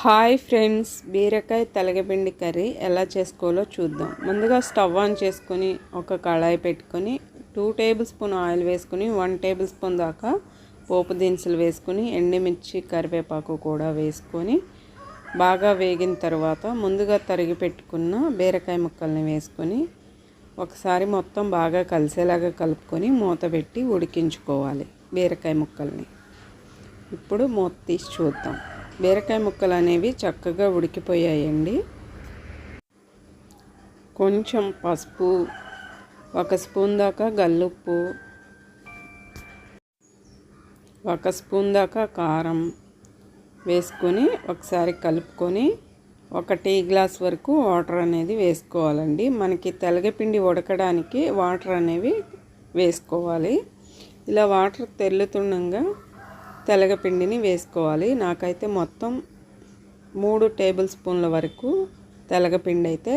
Hi friends, బీరకాయ తెలగపిండి curry ఎలా చేసుకోవాలో చూద్దాం. ముందుగా స్టవ్ ఆన్ చేసుకొని ఒక కళాయి పెట్టుకొని 2 టేబుల్ స్పూన్ ఆయిల్ వేసుకొని 1 టేబుల్ స్పూన్ దాకా పోపు దినుసులు వేసుకొని ఎండుమిర్చి కరివేపాకు కూడా వేసుకొని బాగా వేగిన తర్వాత ముందుగా తరిగి పెట్టుకున్న బీరకాయ ముక్కల్ని వేసుకొని ఒకసారి మొత్తం బాగా కలిసేలాగా కలుపుకొని మూత పెట్టి ఉడికించుకోవాలి బీరకాయ ముక్కల్ని. ఇప్పుడు మూత తీసి చూద్దాం. బీరకాయ ముక్కలు అనేవి చక్కగా ఉడికిపోయాయండి. కొంచెం పసుపు, 1 స్పూన్ దాకా గల్లుప్పు, 1 స్పూన్ దాకా కారం వేసుకొని ఒకసారి కలుపుకొని 1 టీ గ్లాస్ వరకు వాటర్ అనేది వేసుకోవాలండి. మనకి తెలగపిండి ఉడకడానికి వాటర్ అనేవి వేసుకోవాలి. ఇలా వాటర్ తెల్లుతుండగా తెలగపిండిని వేసుకోవాలి. నాకైతే మొత్తం 3 టేబుల్ స్పూన్ల వరకు తెలగపిండి అయితే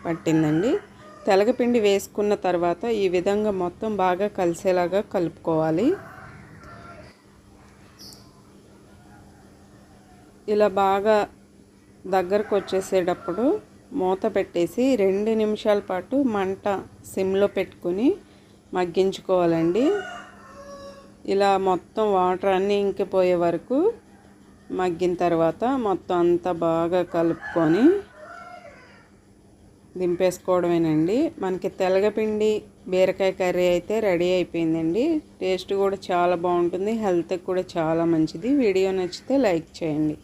పట్టిందండి. తెలగపిండి వేసుకున్న తర్వాత ఈ విధంగా మొత్తం బాగా కలిసేలాగా కలుపుకోవాలి. ఇలా బాగా దగ్గరకు వచ్చేసేటప్పుడు మూత పెట్టేసి 2 నిమిషాల పాటు మంట సిమ్లో పెట్టుకొని మగ్గించుకోవాలండి. ఇలా మొత్తం వాటర్ అన్నీ ఇంకిపోయే వరకు మగ్గిన తర్వాత మొత్తం అంతా బాగా కలుపుకొని దింపేసుకోవడమేనండి. మనకి తెలగపిండి బీరకాయ కర్రీ అయితే రెడీ అయిపోయిందండి. టేస్ట్ కూడా చాలా బాగుంటుంది, హెల్త్కి కూడా చాలా మంచిది. వీడియో నచ్చితే లైక్ చేయండి.